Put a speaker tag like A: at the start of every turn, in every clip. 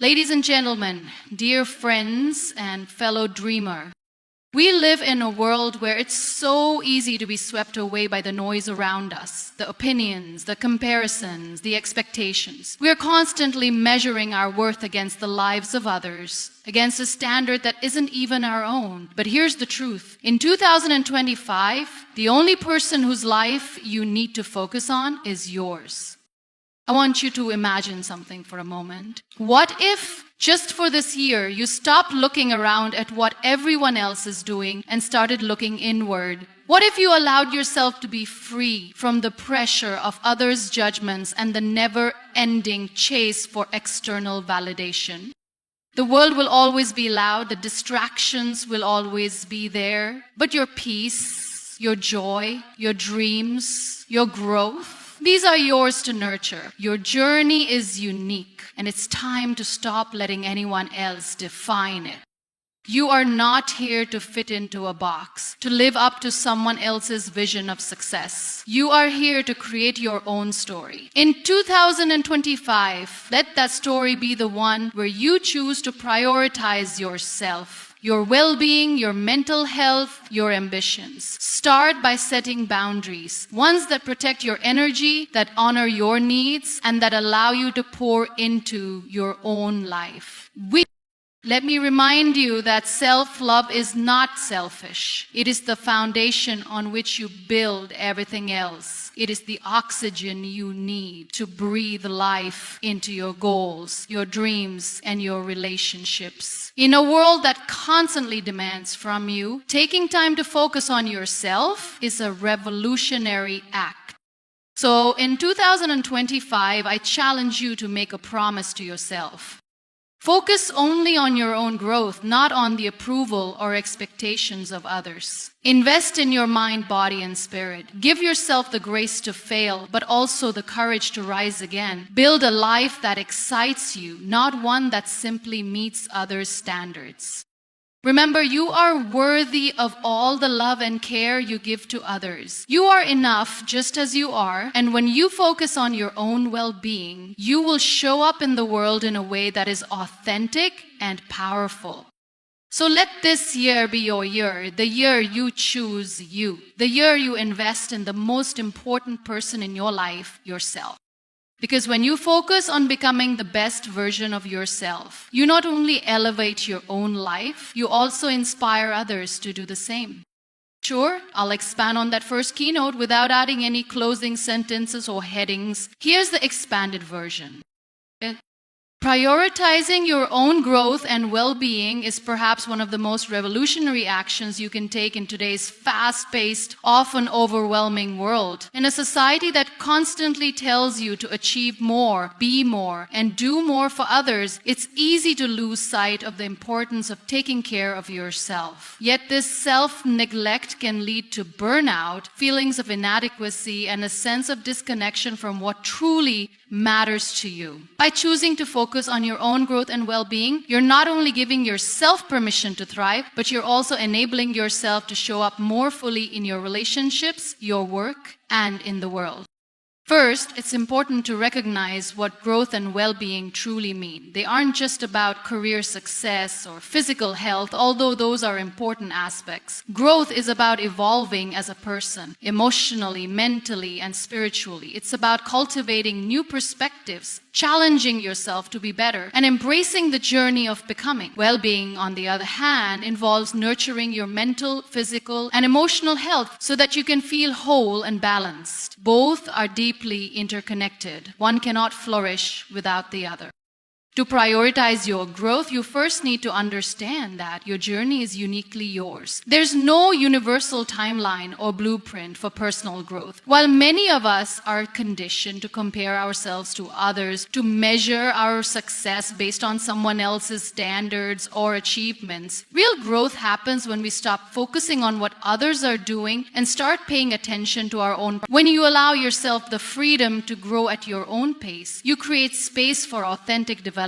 A: Ladies and gentlemen, dear friends and fellow dreamer, we live in a world where it's so easy to be swept away by the noise around us, the opinions, the comparisons, the expectations. We are constantly measuring our worth against the lives of others, against a standard that isn't even our own. But here's the truth. In 2025, the only person whose life you need to focus on is yours. I want you to imagine something for a moment. What if, just for this year, you stopped looking around at what everyone else is doing and started looking inward? What if you allowed yourself to be free from the pressure of others' judgments and the never-ending chase for external validation? The world will always be loud, the distractions will always be there, but your peace, your joy, your dreams, your growth, these are yours to nurture. Your journey is unique, and it's time to stop letting anyone else define it. You are not here to fit into a box, to live up to someone else's vision of success. You are here to create your own story. In 2025, let that story be the one where you choose to prioritize yourself, your well-being, your mental health, your ambitions. Start by setting boundaries, ones that protect your energy, that honor your needs, and that allow you to pour into your own life. Let me remind you that self-love is not selfish. It is the foundation on which you build everything else. It is the oxygen you need to breathe life into your goals, your dreams, and your relationships. In a world that constantly demands from you, taking time to focus on yourself is a revolutionary act. So in 2025, I challenge you to make a promise to yourself. Focus only on your own growth, not on the approval or expectations of others. Invest in your mind, body, and spirit. Give yourself the grace to fail, but also the courage to rise again. Build a life that excites you, not one that simply meets others' standards. Remember, you are worthy of all the love and care you give to others. You are enough just as you are, and when you focus on your own well-being, you will show up in the world in a way that is authentic and powerful. So let this year be your year, the year you choose you, the year you invest in the most important person in your life, yourself. Because when you focus on becoming the best version of yourself, you not only elevate your own life, you also inspire others to do the same. Sure, I'll expand on that first keynote without adding any closing sentences or headings. Here's the expanded version. Prioritizing your own growth and well-being is perhaps one of the most revolutionary actions you can take in today's fast-paced, often overwhelming world. In a society that constantly tells you to achieve more, be more, and do more for others, it's easy to lose sight of the importance of taking care of yourself. Yet this self-neglect can lead to burnout, feelings of inadequacy, and a sense of disconnection from what truly matters to you. By choosing to focus on your own growth and well-being, you're not only giving yourself permission to thrive, but you're also enabling yourself to show up more fully in your relationships, your work, and in the world. First, it's important to recognize what growth and well-being truly mean. They aren't just about career success or physical health, although those are important aspects. Growth is about evolving as a person, emotionally, mentally, and spiritually. It's about cultivating new perspectives, challenging yourself to be better, and embracing the journey of becoming. Well-being, on the other hand, involves nurturing your mental, physical, and emotional health so that you can feel whole and balanced. Both are deeply interconnected. One cannot flourish without the other. To prioritize your growth, you first need to understand that your journey is uniquely yours. There's no universal timeline or blueprint for personal growth. While many of us are conditioned to compare ourselves to others, to measure our success based on someone else's standards or achievements, real growth happens when we stop focusing on what others are doing and start paying attention to our own. When you allow yourself the freedom to grow at your own pace, you create space for authentic development.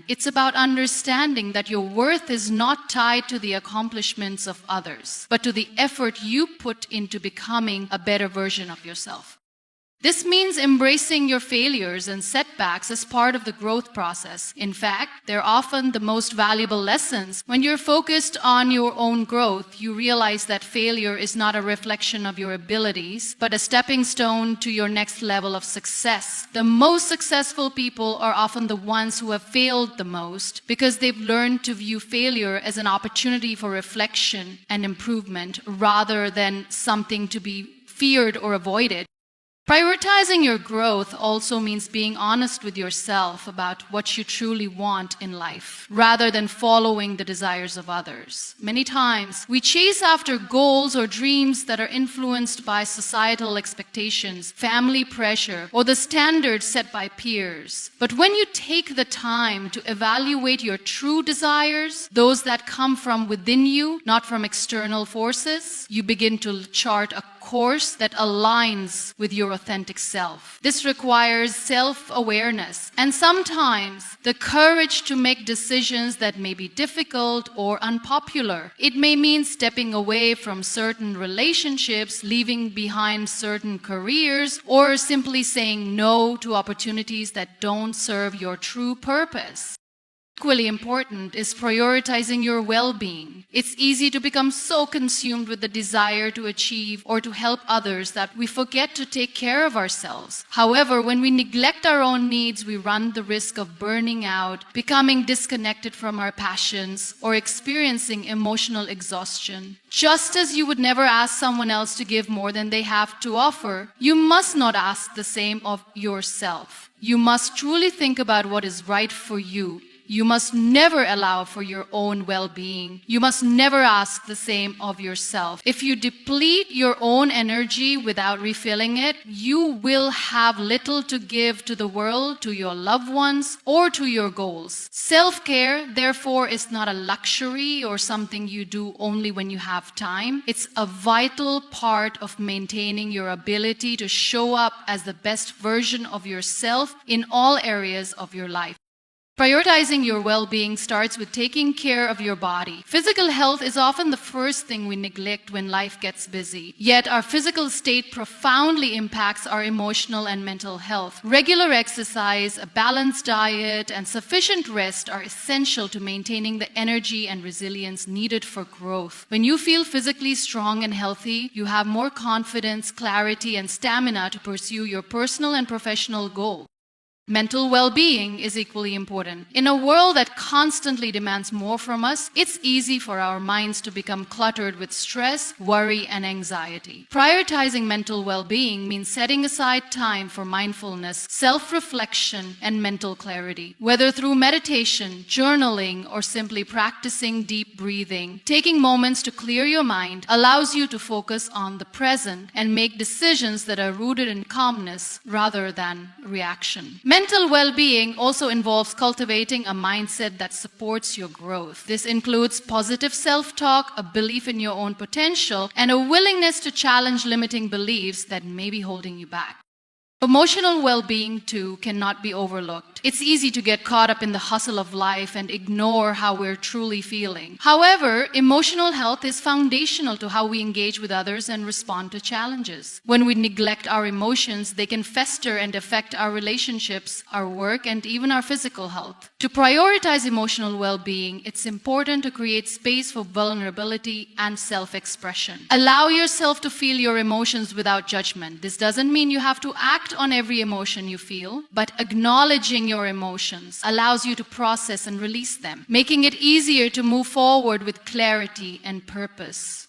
A: It's about understanding that your worth is not tied to the accomplishments of others, but to the effort you put into becoming a better version of yourself. This means embracing your failures and setbacks as part of the growth process. In fact, they're often the most valuable lessons. When you're focused on your own growth, you realize that failure is not a reflection of your abilities, but a stepping stone to your next level of success. The most successful people are often the ones who have failed the most because they've learned to view failure as an opportunity for reflection and improvement rather than something to be feared or avoided. Prioritizing your growth also means being honest with yourself about what you truly want in life, rather than following the desires of others. Many times, we chase after goals or dreams that are influenced by societal expectations, family pressure, or the standards set by peers. But when you take the time to evaluate your true desires, those that come from within you, not from external forces, you begin to chart a course that aligns with your authentic self. This requires self-awareness and sometimes the courage to make decisions that may be difficult or unpopular. It may mean stepping away from certain relationships, leaving behind certain careers, or simply saying no to opportunities that don't serve your true purpose. Equally important is prioritizing your well-being. It's easy to become so consumed with the desire to achieve or to help others that we forget to take care of ourselves. However, when we neglect our own needs, we run the risk of burning out, becoming disconnected from our passions, or experiencing emotional exhaustion. Just as you would never ask someone else to give more than they have to offer, you must not ask the same of yourself. You must truly think about what is right for you. You must never allow for your own well-being. You must never ask the same of yourself. If you deplete your own energy without refilling it, you will have little to give to the world, to your loved ones, or to your goals. Self-care, therefore, is not a luxury or something you do only when you have time. It's a vital part of maintaining your ability to show up as the best version of yourself in all areas of your life. Prioritizing your well-being starts with taking care of your body. Physical health is often the first thing we neglect when life gets busy. Yet our physical state profoundly impacts our emotional and mental health. Regular exercise, a balanced diet, and sufficient rest are essential to maintaining the energy and resilience needed for growth. When you feel physically strong and healthy, you have more confidence, clarity, and stamina to pursue your personal and professional goals. Mental well-being is equally important. In a world that constantly demands more from us, it's easy for our minds to become cluttered with stress, worry, and anxiety. Prioritizing mental well-being means setting aside time for mindfulness, self-reflection, and mental clarity. Whether through meditation, journaling, or simply practicing deep breathing, taking moments to clear your mind allows you to focus on the present and make decisions that are rooted in calmness rather than reaction. Mental well-being also involves cultivating a mindset that supports your growth. This includes positive self-talk, a belief in your own potential, and a willingness to challenge limiting beliefs that may be holding you back. Emotional well-being, too, cannot be overlooked. It's easy to get caught up in the hustle of life and ignore how we're truly feeling. However, emotional health is foundational to how we engage with others and respond to challenges. When we neglect our emotions, they can fester and affect our relationships, our work, and even our physical health. To prioritize emotional well-being, it's important to create space for vulnerability and self-expression. Allow yourself to feel your emotions without judgment. This doesn't mean you have to act on every emotion you feel, but acknowledging your emotions allows you to process and release them, making it easier to move forward with clarity and purpose.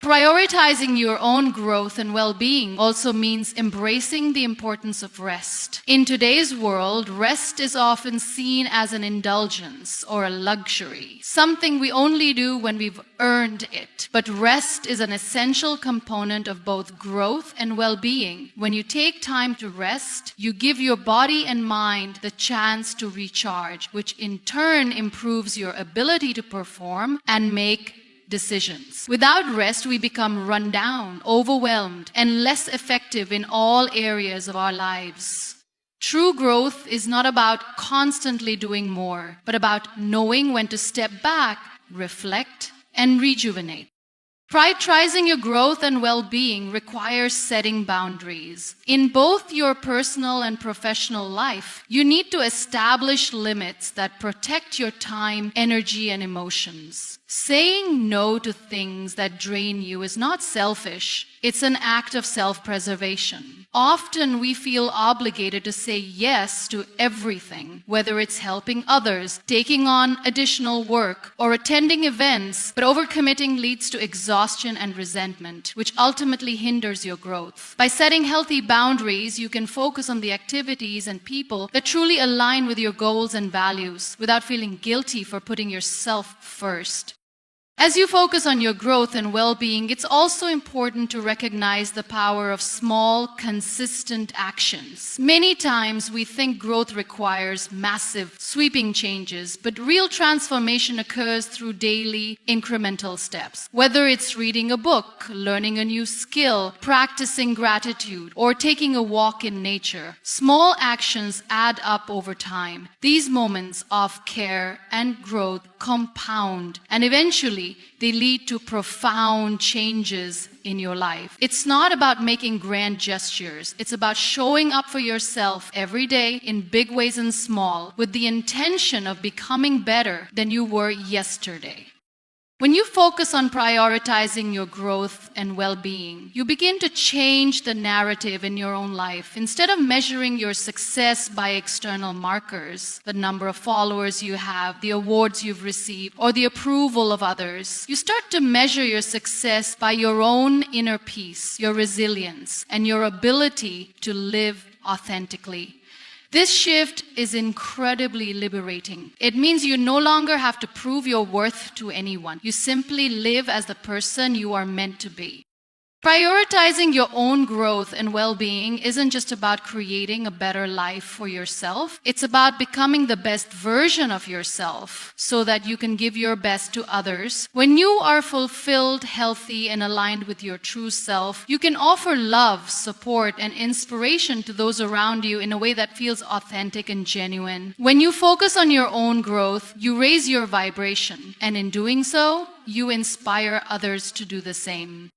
A: Prioritizing your own growth and well-being also means embracing the importance of rest. In today's world, rest is often seen as an indulgence or a luxury, something we only do when we've earned it. But rest is an essential component of both growth and well-being. When you take time to rest, you give your body and mind the chance to recharge, which in turn improves your ability to perform and make decisions. Without rest, we become run down, overwhelmed, and less effective in all areas of our lives. True growth is not about constantly doing more, but about knowing when to step back, reflect, and rejuvenate. Prioritizing your growth and well-being requires setting boundaries. In both your personal and professional life, you need to establish limits that protect your time, energy, and emotions. Saying no to things that drain you is not selfish. It's an act of self-preservation. Often we feel obligated to say yes to everything, whether it's helping others, taking on additional work, or attending events, but overcommitting leads to exhaustion and resentment, which ultimately hinders your growth. By setting healthy boundaries, you can focus on the activities and people that truly align with your goals and values without feeling guilty for putting yourself first. As you focus on your growth and well-being, it's also important to recognize the power of small, consistent actions. Many times we think growth requires massive, sweeping changes, but real transformation occurs through daily, incremental steps. Whether it's reading a book, learning a new skill, practicing gratitude, or taking a walk in nature, small actions add up over time. These moments of care and growth compound, and eventually they lead to profound changes in your life. It's not about making grand gestures. It's about showing up for yourself every day in big ways and small, with the intention of becoming better than you were yesterday. When you focus on prioritizing your growth and well-being, you begin to change the narrative in your own life. Instead of measuring your success by external markers, the number of followers you have, the awards you've received, or the approval of others, you start to measure your success by your own inner peace, your resilience, and your ability to live authentically. This shift is incredibly liberating. It means you no longer have to prove your worth to anyone. You simply live as the person you are meant to be. Prioritizing your own growth and well-being isn't just about creating a better life for yourself. It's about becoming the best version of yourself so that you can give your best to others. When you are fulfilled, healthy, and aligned with your true self, you can offer love, support, and inspiration to those around you in a way that feels authentic and genuine. When you focus on your own growth, you raise your vibration, and in doing so, you inspire others to do the same.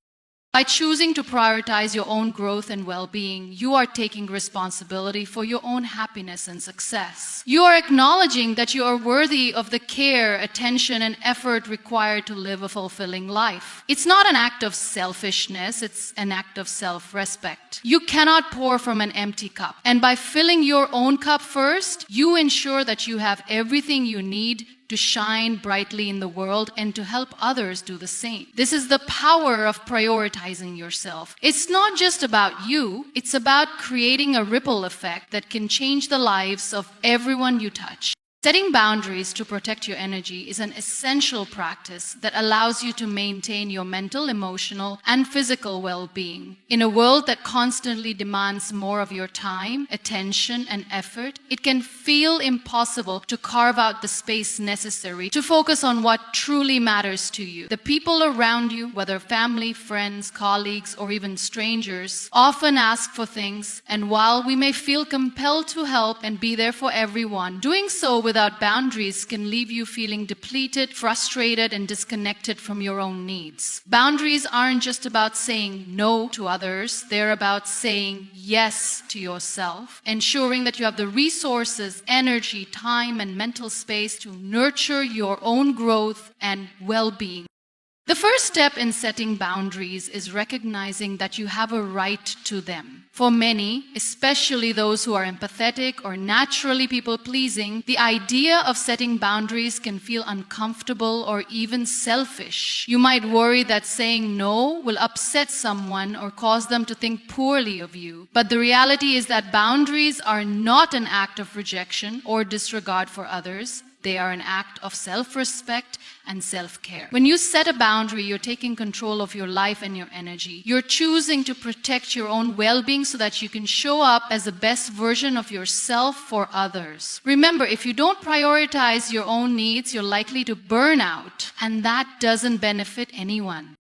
A: By choosing to prioritize your own growth and well-being, you are taking responsibility for your own happiness and success. You are acknowledging that you are worthy of the care, attention, and effort required to live a fulfilling life. It's not an act of selfishness, it's an act of self-respect. You cannot pour from an empty cup. And by filling your own cup first, you ensure that you have everything you need to shine brightly in the world and to help others do the same. This is the power of prioritizing yourself. It's not just about you, it's about creating a ripple effect that can change the lives of everyone you touch. Setting boundaries to protect your energy is an essential practice that allows you to maintain your mental, emotional, and physical well-being. In a world that constantly demands more of your time, attention, and effort, it can feel impossible to carve out the space necessary to focus on what truly matters to you. The people around you, whether family, friends, colleagues, or even strangers, often ask for things, and while we may feel compelled to help and be there for everyone, doing so without boundaries can leave you feeling depleted, frustrated, and disconnected from your own needs. Boundaries aren't just about saying no to others, they're about saying yes to yourself, ensuring that you have the resources, energy, time, and mental space to nurture your own growth and well-being. The first step in setting boundaries is recognizing that you have a right to them. For many, especially those who are empathetic or naturally people-pleasing, the idea of setting boundaries can feel uncomfortable or even selfish. You might worry that saying no will upset someone or cause them to think poorly of you. But the reality is that boundaries are not an act of rejection or disregard for others. They are an act of self-respect and self-care. When you set a boundary, you're taking control of your life and your energy. You're choosing to protect your own well-being so that you can show up as the best version of yourself for others. Remember, if you don't prioritize your own needs, you're likely to burn out, and that doesn't benefit anyone.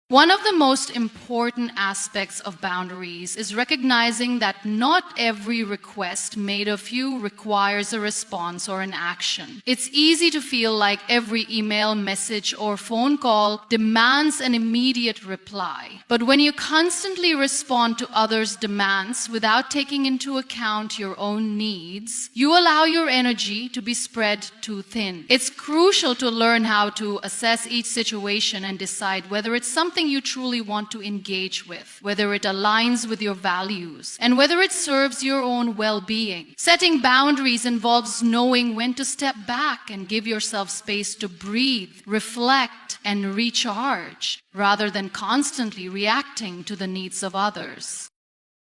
A: One of the most important aspects of boundaries is recognizing that not every request made of you requires a response or an action. It's easy to feel like every email, message, or phone call demands an immediate reply. But when you constantly respond to others' demands without taking into account your own needs, you allow your energy to be spread too thin. It's crucial to learn how to assess each situation and decide whether it's something you truly want to engage with, whether it aligns with your values, and whether it serves your own well-being. Setting boundaries involves knowing when to step back and give yourself space to breathe, reflect, and recharge, rather than constantly reacting to the needs of others.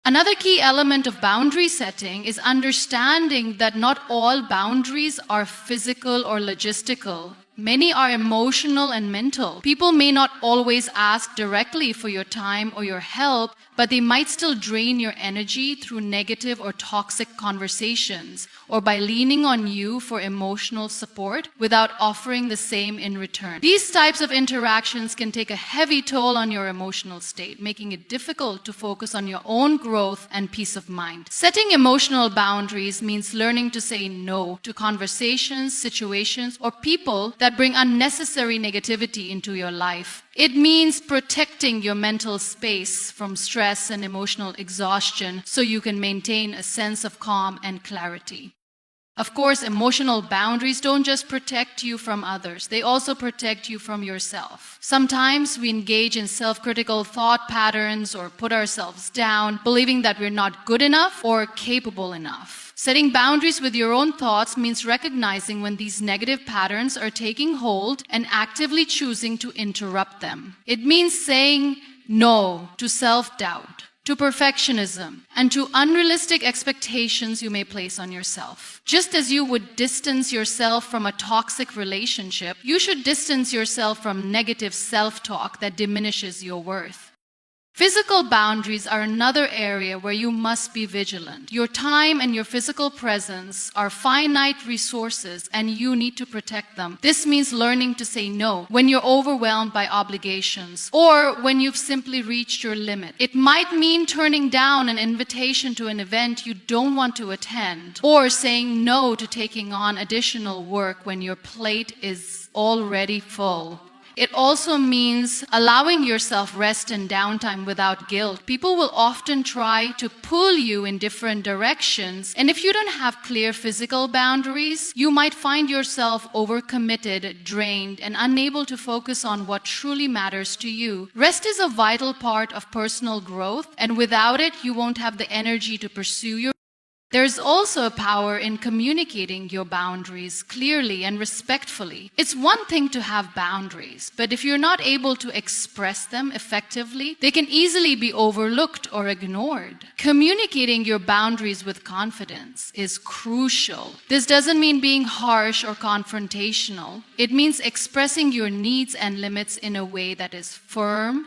A: Another key element of boundary setting is understanding that not all boundaries are physical or logistical. Many are emotional and mental. People may not always ask directly for your time or your help, but they might still drain your energy through negative or toxic conversations or by leaning on you for emotional support without offering the same in return. These types of interactions can take a heavy toll on your emotional state, making it difficult to focus on your own growth and peace of mind. Setting emotional boundaries means learning to say no to conversations, situations, or people that bring unnecessary negativity into your life. It means protecting your mental space from stress and emotional exhaustion so you can maintain a sense of calm and clarity. Of course, emotional boundaries don't just protect you from others, they also protect you from yourself. Sometimes we engage in self-critical thought patterns or put ourselves down, believing that we're not good enough or capable enough. Setting boundaries with your own thoughts means recognizing when these negative patterns are taking hold and actively choosing to interrupt them. It means saying no to self-doubt, to perfectionism, and to unrealistic expectations you may place on yourself. Just as you would distance yourself from a toxic relationship, you should distance yourself from negative self-talk that diminishes your worth. Physical boundaries are another area where you must be vigilant. Your time and your physical presence are finite resources and you need to protect them. This means learning to say no when you're overwhelmed by obligations or when you've simply reached your limit. It might mean turning down an invitation to an event you don't want to attend or saying no to taking on additional work when your plate is already full. It also means allowing yourself rest and downtime without guilt. People will often try to pull you in different directions, and if you don't have clear physical boundaries, you might find yourself overcommitted, drained, and unable to focus on what truly matters to you. Rest is a vital part of personal growth, and without it, you won't have the energy to pursue your. There's also a power in communicating your boundaries clearly and respectfully. It's one thing to have boundaries, but if you're not able to express them effectively, they can easily be overlooked or ignored. Communicating your boundaries with confidence is crucial. This doesn't mean being harsh or confrontational. It means expressing your needs and limits in a way that is firm,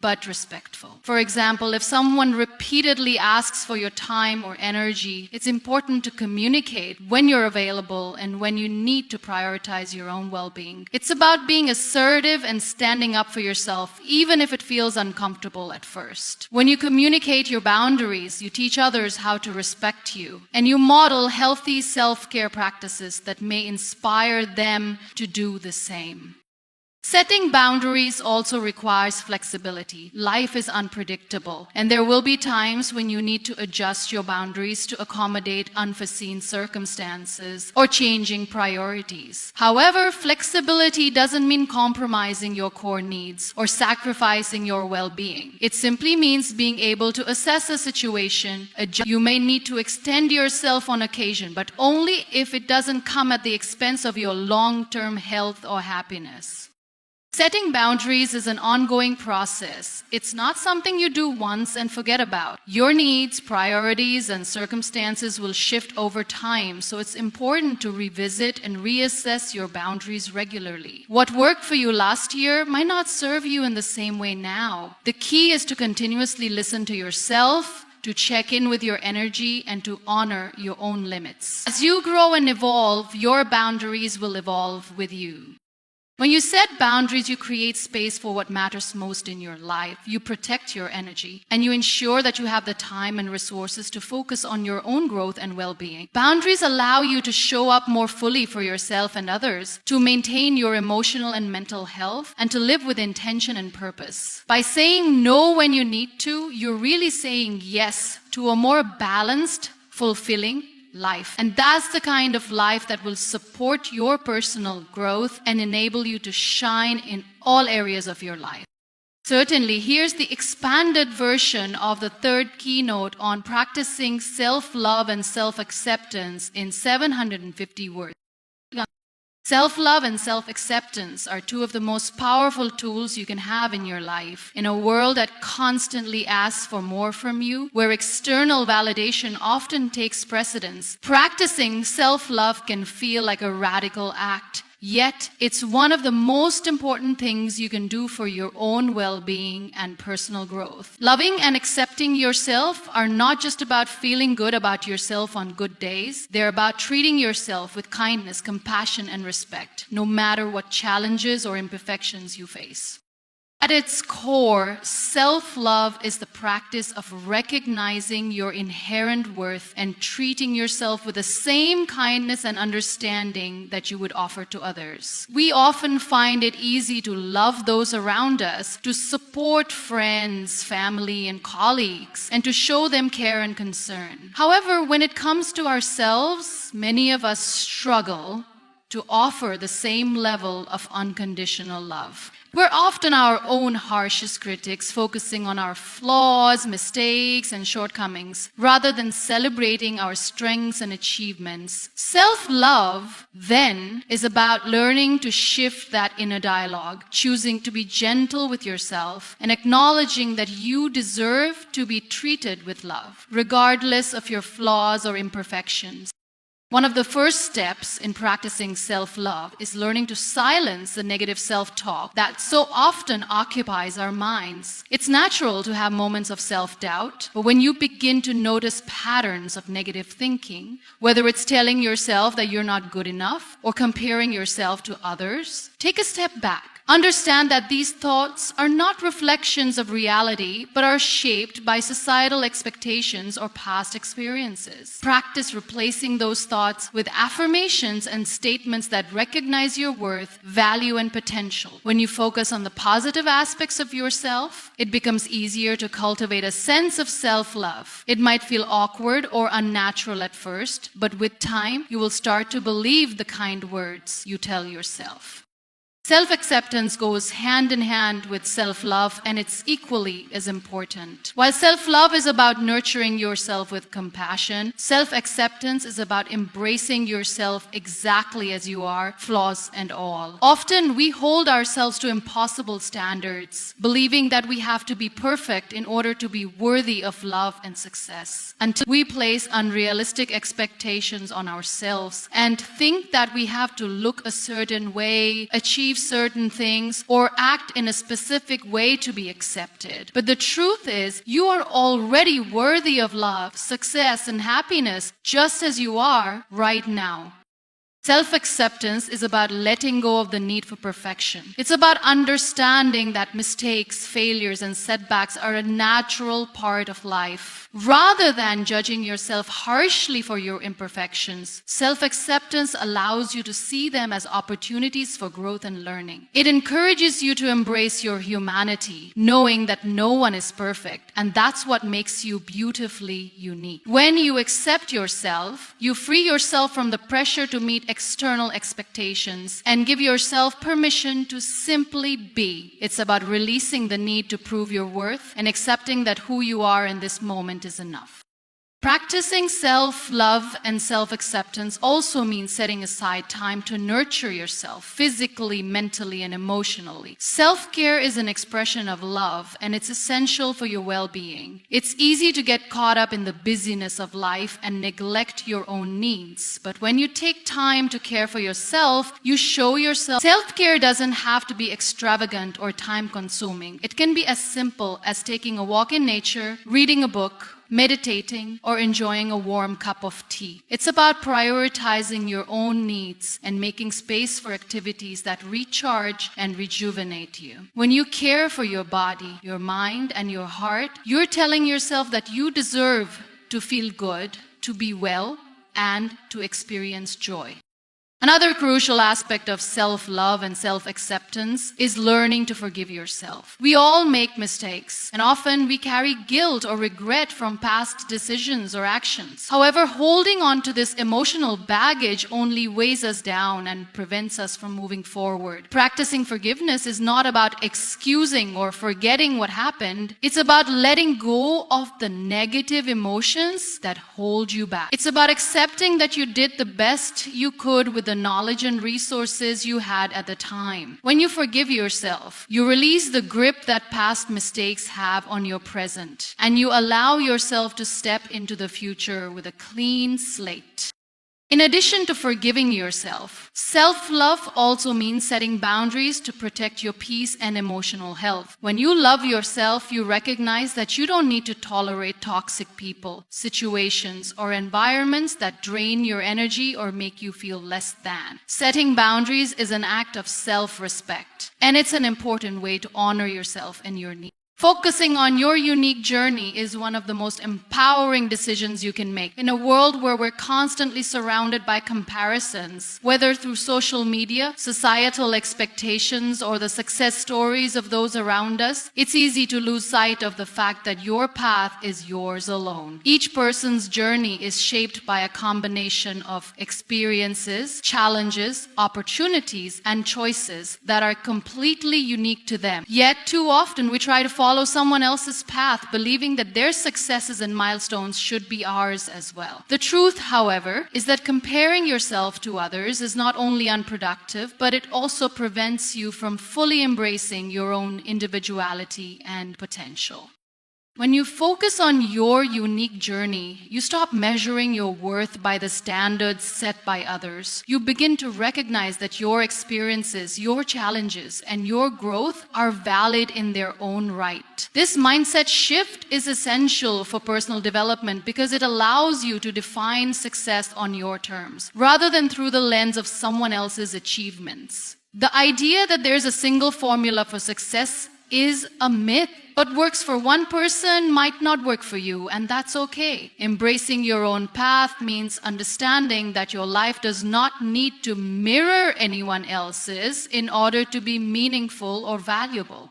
A: but respectful. For example, if someone repeatedly asks for your time or energy, it's important to communicate when you're available and when you need to prioritize your own well-being. It's about being assertive and standing up for yourself, even if it feels uncomfortable at first. When you communicate your boundaries, you teach others how to respect you, and you model healthy self-care practices that may inspire them to do the same. Setting boundaries also requires flexibility. Life is unpredictable, and there will be times when you need to adjust your boundaries to accommodate unforeseen circumstances or changing priorities. However, flexibility doesn't mean compromising your core needs or sacrificing your well-being. It simply means being able to assess a situation, adjust. You may need to extend yourself on occasion, but only if it doesn't come at the expense of your long-term health or happiness. Setting boundaries is an ongoing process. It's not something you do once and forget about. Your needs, priorities, and circumstances will shift over time, so it's important to revisit and reassess your boundaries regularly. What worked for you last year might not serve you in the same way now. The key is to continuously listen to yourself, to check in with your energy, and to honor your own limits. As you grow and evolve, your boundaries will evolve with you. When you set boundaries, you create space for what matters most in your life. You protect your energy, and you ensure that you have the time and resources to focus on your own growth and well-being. Boundaries allow you to show up more fully for yourself and others, to maintain your emotional and mental health, and to live with intention and purpose. By saying no when you need to, you're really saying yes to a more balanced, fulfilling life. And that's the kind of life that will support your personal growth and enable you to shine in all areas of your life. Certainly, here's the expanded version of the third keynote on practicing self-love and self-acceptance in 750 words. Self-love and self-acceptance are two of the most powerful tools you can have in your life. In a world that constantly asks for more from you, where external validation often takes precedence, practicing self-love can feel like a radical act. Yet, it's one of the most important things you can do for your own well-being and personal growth. Loving and accepting yourself are not just about feeling good about yourself on good days. They're about treating yourself with kindness, compassion, and respect, no matter what challenges or imperfections you face. At its core, self-love is the practice of recognizing your inherent worth and treating yourself with the same kindness and understanding that you would offer to others. We often find it easy to love those around us, to support friends, family, and colleagues, and to show them care and concern. However, when it comes to ourselves, many of us struggle to offer the same level of unconditional love. We're often our own harshest critics, focusing on our flaws, mistakes, and shortcomings, rather than celebrating our strengths and achievements. Self-love, then, is about learning to shift that inner dialogue, choosing to be gentle with yourself, and acknowledging that you deserve to be treated with love, regardless of your flaws or imperfections. One of the first steps in practicing self-love is learning to silence the negative self-talk that so often occupies our minds. It's natural to have moments of self-doubt, but when you begin to notice patterns of negative thinking, whether it's telling yourself that you're not good enough or comparing yourself to others, take a step back. Understand that these thoughts are not reflections of reality, but are shaped by societal expectations or past experiences. Practice replacing those thoughts with affirmations and statements that recognize your worth, value, and potential. When you focus on the positive aspects of yourself, it becomes easier to cultivate a sense of self-love. It might feel awkward or unnatural at first, but with time, you will start to believe the kind words you tell yourself. Self-acceptance goes hand in hand with self-love, and it's equally as important. While self-love is about nurturing yourself with compassion, self-acceptance is about embracing yourself exactly as you are, flaws and all. Often we hold ourselves to impossible standards, believing that we have to be perfect in order to be worthy of love and success. Until we place unrealistic expectations on ourselves and think that we have to look a certain way, achieve certain things, or act in a specific way to be accepted. But the truth is, you are already worthy of love, success, and happiness just as you are right now. Self-acceptance is about letting go of the need for perfection. It's about understanding that mistakes, failures, and setbacks are a natural part of life. Rather than judging yourself harshly for your imperfections, self-acceptance allows you to see them as opportunities for growth and learning. It encourages you to embrace your humanity, knowing that no one is perfect, and that's what makes you beautifully unique. When you accept yourself, you free yourself from the pressure to meet external expectations and give yourself permission to simply be. It's about releasing the need to prove your worth and accepting that who you are in this moment is enough. Practicing self-love and self-acceptance also means setting aside time to nurture yourself physically, mentally, and emotionally. Self-care is an expression of love, and it's essential for your well-being. It's easy to get caught up in the busyness of life and neglect your own needs. But when you take time to care for yourself, you show yourself. Self-care doesn't have to be extravagant or time-consuming. It can be as simple as taking a walk in nature, reading a book, meditating, or enjoying a warm cup of tea. It's about prioritizing your own needs and making space for activities that recharge and rejuvenate you. When you care for your body, your mind, and your heart, you're telling yourself that you deserve to feel good, to be well, and to experience joy. Another crucial aspect of self-love and self-acceptance is learning to forgive yourself. We all make mistakes, and often we carry guilt or regret from past decisions or actions. However, holding on to this emotional baggage only weighs us down and prevents us from moving forward. Practicing forgiveness is not about excusing or forgetting what happened. It's about letting go of the negative emotions that hold you back. It's about accepting that you did the best you could with the knowledge and resources you had at the time. When you forgive yourself, you release the grip that past mistakes have on your present, and you allow yourself to step into the future with a clean slate. In addition to forgiving yourself, self-love also means setting boundaries to protect your peace and emotional health. When you love yourself, you recognize that you don't need to tolerate toxic people, situations, or environments that drain your energy or make you feel less than. Setting boundaries is an act of self-respect, and it's an important way to honor yourself and your needs. Focusing on your unique journey is one of the most empowering decisions you can make. In a world where we're constantly surrounded by comparisons, whether through social media, societal expectations, or the success stories of those around us, it's easy to lose sight of the fact that your path is yours alone. Each person's journey is shaped by a combination of experiences, challenges, opportunities, and choices that are completely unique to them. Yet, too often we try to follow someone else's path, believing that their successes and milestones should be ours as well. The truth, however, is that comparing yourself to others is not only unproductive, but it also prevents you from fully embracing your own individuality and potential. When you focus on your unique journey, you stop measuring your worth by the standards set by others. You begin to recognize that your experiences, your challenges, and your growth are valid in their own right. This mindset shift is essential for personal development because it allows you to define success on your terms, rather than through the lens of someone else's achievements. The idea that there's a single formula for success is a myth. What works for one person might not work for you, and that's okay. Embracing your own path means understanding that your life does not need to mirror anyone else's in order to be meaningful or valuable.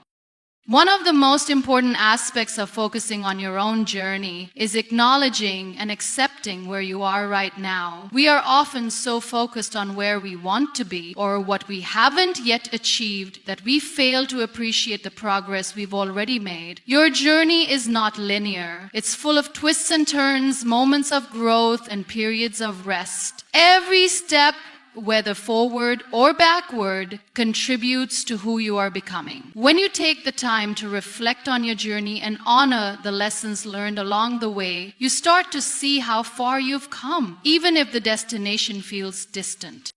A: One of the most important aspects of focusing on your own journey is acknowledging and accepting where you are right now. We are often so focused on where we want to be or what we haven't yet achieved that we fail to appreciate the progress we've already made. Your journey is not linear. It's full of twists and turns, moments of growth, and periods of rest. Every step, whether forward or backward, contributes to who you are becoming. When you take the time to reflect on your journey and honor the lessons learned along the way, you start to see how far you've come, even if the destination feels distant.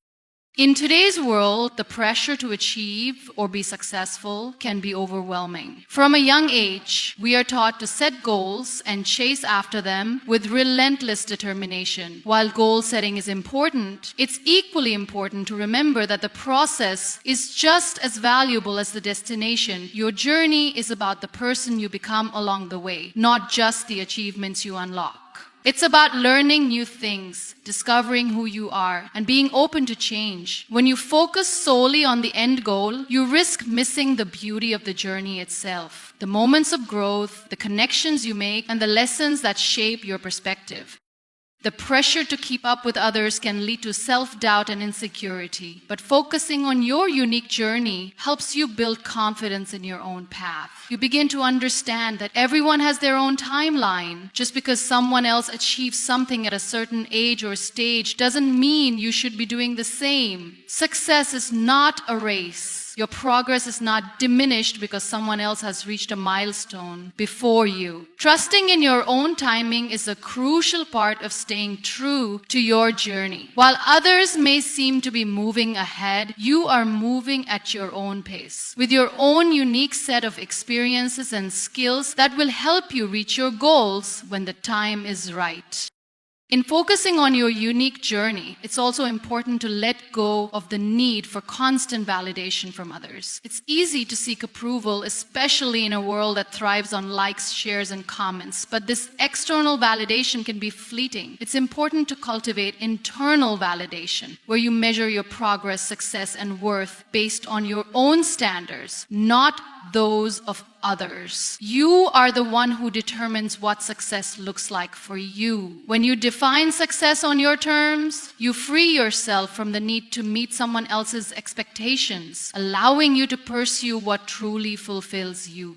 A: In today's world, the pressure to achieve or be successful can be overwhelming. From a young age, we are taught to set goals and chase after them with relentless determination. While goal setting is important, it's equally important to remember that the process is just as valuable as the destination. Your journey is about the person you become along the way, not just the achievements you unlock. It's about learning new things, discovering who you are, and being open to change. When you focus solely on the end goal, you risk missing the beauty of the journey itself, the moments of growth, the connections you make, and the lessons that shape your perspective. The pressure to keep up with others can lead to self-doubt and insecurity, but focusing on your unique journey helps you build confidence in your own path. You begin to understand that everyone has their own timeline. Just because someone else achieves something at a certain age or stage doesn't mean you should be doing the same. Success is not a race. Your progress is not diminished because someone else has reached a milestone before you. Trusting in your own timing is a crucial part of staying true to your journey. While others may seem to be moving ahead, you are moving at your own pace, with your own unique set of experiences and skills that will help you reach your goals when the time is right. In focusing on your unique journey, it's also important to let go of the need for constant validation from others. It's easy to seek approval, especially in a world that thrives on likes, shares, and comments. But this external validation can be fleeting. It's important to cultivate internal validation, where you measure your progress, success, and worth based on your own standards, not those of others. You are the one who determines what success looks like for you. When you define success on your terms, you free yourself from the need to meet someone else's expectations, allowing you to pursue what truly fulfills you.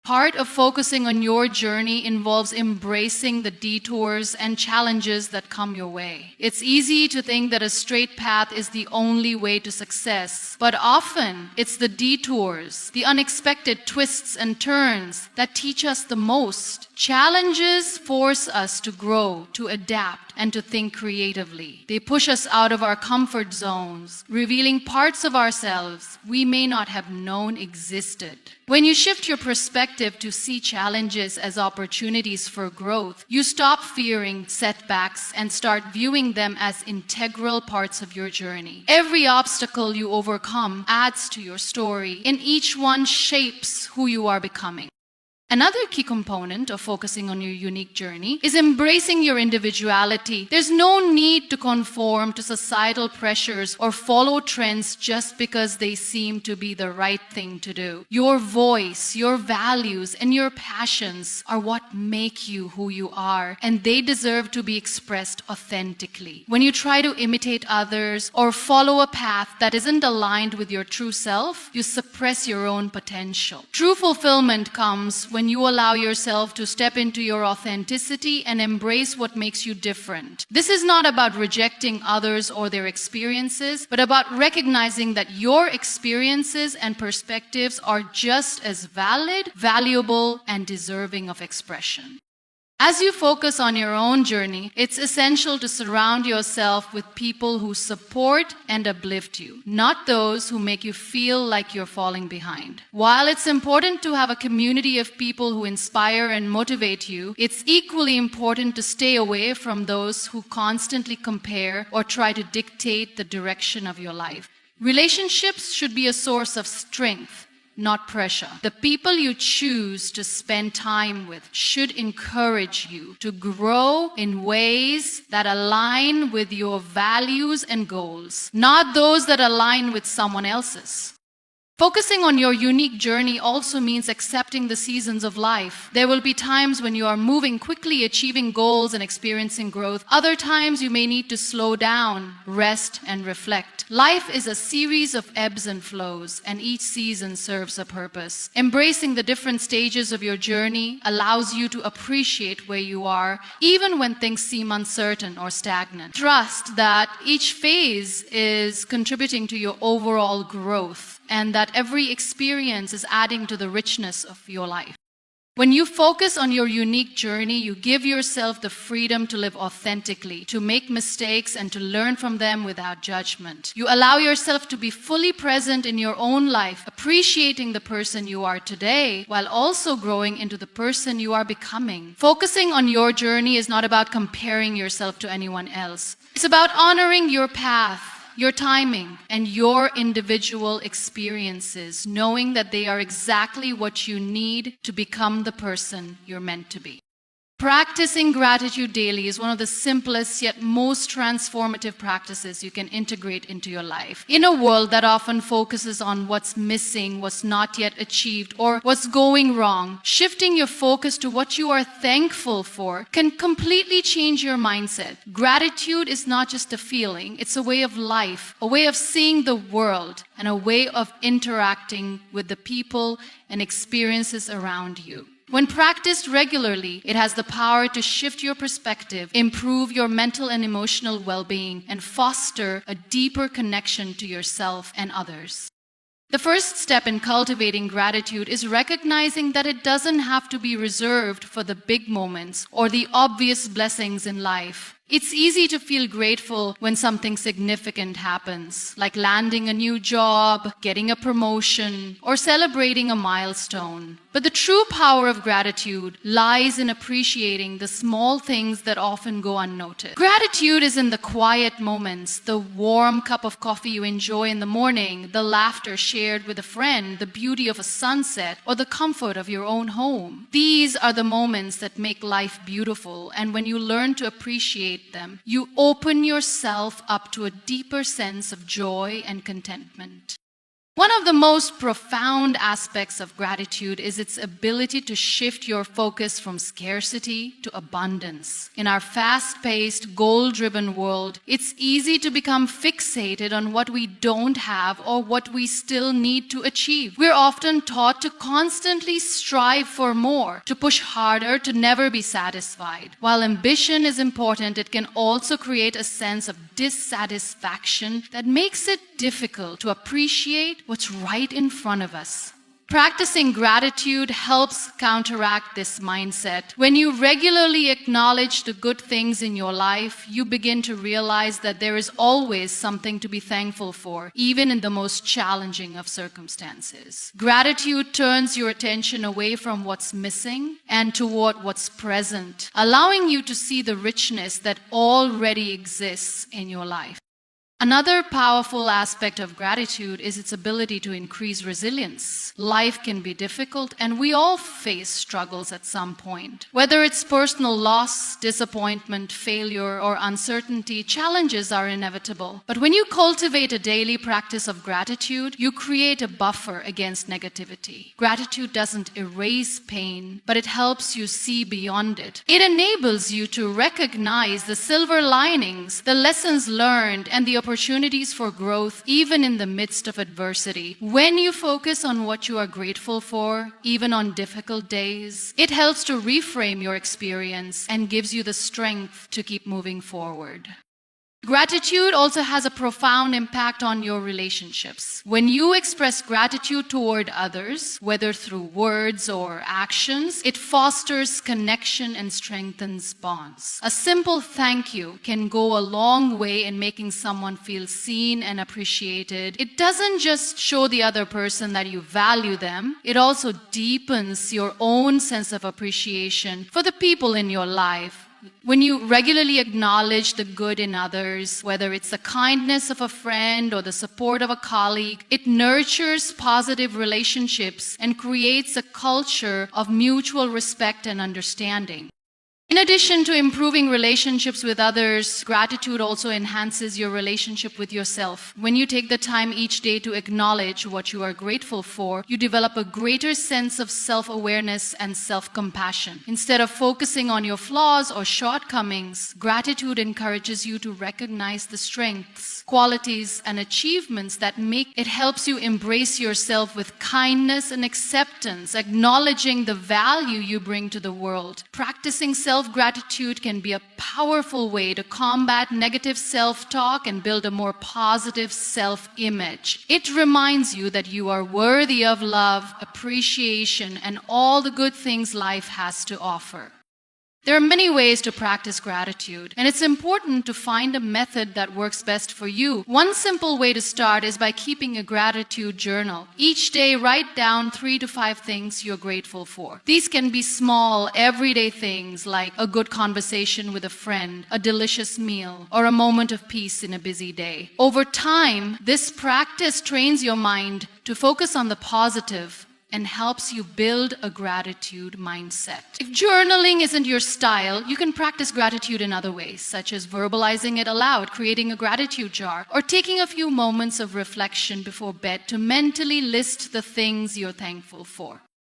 A: Part of focusing on your journey involves embracing the detours and challenges that come your way. It's easy to think that a straight path is the only way to success, but often it's the detours, the unexpected twists and turns that teach us the most. Challenges force us to grow, to adapt, and to think creatively. They push us out of our comfort zones, revealing parts of ourselves we may not have known existed. When you shift your perspective to see challenges as opportunities for growth, you stop fearing setbacks and start viewing them as integral parts of your journey. Every obstacle you overcome adds to your story, and each one shapes who you are becoming. Another key component of focusing on your unique journey is embracing your individuality. There's no need to conform to societal pressures or follow trends just because they seem to be the right thing to do. Your voice, your values, and your passions are what make you who you are, and they deserve to be expressed authentically. When you try to imitate others or follow a path that isn't aligned with your true self, you suppress your own potential. True fulfillment comes when you allow yourself to step into your authenticity and embrace what makes you different. This is not about rejecting others or their experiences, but about recognizing that your experiences and perspectives are just as valid, valuable, and deserving of expression. As you focus on your own journey, it's essential to surround yourself with people who support and uplift you, not those who make you feel like you're falling behind. While it's important to have a community of people who inspire and motivate you, it's equally important to stay away from those who constantly compare or try to dictate the direction of your life. Relationships should be a source of strength, not pressure. The people you choose to spend time with should encourage you to grow in ways that align with your values and goals, not those that align with someone else's. Focusing on your unique journey also means accepting the seasons of life. There will be times when you are moving quickly, achieving goals and experiencing growth. Other times you may need to slow down, rest, and reflect. Life is a series of ebbs and flows, and each season serves a purpose. Embracing the different stages of your journey allows you to appreciate where you are, even when things seem uncertain or stagnant. Trust that each phase is contributing to your overall growth, and that every experience is adding to the richness of your life. When you focus on your unique journey, you give yourself the freedom to live authentically, to make mistakes and to learn from them without judgment. You allow yourself to be fully present in your own life, appreciating the person you are today, while also growing into the person you are becoming. Focusing on your journey is not about comparing yourself to anyone else. It's about honoring your path, your timing, and your individual experiences, knowing that they are exactly what you need to become the person you're meant to be. Practicing gratitude daily is one of the simplest yet most transformative practices you can integrate into your life. In a world that often focuses on what's missing, what's not yet achieved, or what's going wrong, shifting your focus to what you are thankful for can completely change your mindset. Gratitude is not just a feeling, it's a way of life, a way of seeing the world, and a way of interacting with the people and experiences around you. When practiced regularly, it has the power to shift your perspective, improve your mental and emotional well-being, and foster a deeper connection to yourself and others. The first step in cultivating gratitude is recognizing that it doesn't have to be reserved for the big moments or the obvious blessings in life. It's easy to feel grateful when something significant happens, like landing a new job, getting a promotion, or celebrating a milestone. But the true power of gratitude lies in appreciating the small things that often go unnoticed. Gratitude is in the quiet moments, the warm cup of coffee you enjoy in the morning, the laughter shared with a friend, the beauty of a sunset, or the comfort of your own home. These are the moments that make life beautiful, and when you learn to appreciate them, you open yourself up to a deeper sense of joy and contentment. One of the most profound aspects of gratitude is its ability to shift your focus from scarcity to abundance. In our fast-paced, goal-driven world, it's easy to become fixated on what we don't have or what we still need to achieve. We're often taught to constantly strive for more, to push harder, to never be satisfied. While ambition is important, it can also create a sense of dissatisfaction that makes it difficult to appreciate what's right in front of us. Practicing gratitude helps counteract this mindset. When you regularly acknowledge the good things in your life, you begin to realize that there is always something to be thankful for, even in the most challenging of circumstances. Gratitude turns your attention away from what's missing and toward what's present, allowing you to see the richness that already exists in your life. Another powerful aspect of gratitude is its ability to increase resilience. Life can be difficult, and we all face struggles at some point. Whether it's personal loss, disappointment, failure, or uncertainty, challenges are inevitable. But when you cultivate a daily practice of gratitude, you create a buffer against negativity. Gratitude doesn't erase pain, but it helps you see beyond it. It enables you to recognize the silver linings, the lessons learned, and the opportunities for growth even in the midst of adversity. When you focus on what you are grateful for, even on difficult days, it helps to reframe your experience and gives you the strength to keep moving forward. Gratitude also has a profound impact on your relationships. When you express gratitude toward others, whether through words or actions, it fosters connection and strengthens bonds. A simple thank you can go a long way in making someone feel seen and appreciated. It doesn't just show the other person that you value them, it also deepens your own sense of appreciation for the people in your life. When you regularly acknowledge the good in others, whether it's the kindness of a friend or the support of a colleague, it nurtures positive relationships and creates a culture of mutual respect and understanding. In addition to improving relationships with others, gratitude also enhances your relationship with yourself. When you take the time each day to acknowledge what you are grateful for, you develop a greater sense of self-awareness and self-compassion. Instead of focusing on your flaws or shortcomings, gratitude encourages you to recognize the strengths, qualities, and achievements that make it helps you embrace yourself with kindness and acceptance, acknowledging the value you bring to the world. Practicing self-gratitude can be a powerful way to combat negative self-talk and build a more positive self-image. It reminds you that you are worthy of love, appreciation, and all the good things life has to offer. There are many ways to practice gratitude, and it's important to find a method that works best for you. One simple way to start is by keeping a gratitude journal. Each day, write down 3 to 5 things you're grateful for. These can be small, everyday things like a good conversation with a friend, a delicious meal, or a moment of peace in a busy day. Over time, this practice trains your mind to focus on the positive and helps you build a gratitude mindset. If journaling isn't your style, you can practice gratitude in other ways, such as verbalizing it aloud, creating a gratitude jar, or taking a few moments of reflection before bed to mentally list the things you're thankful for.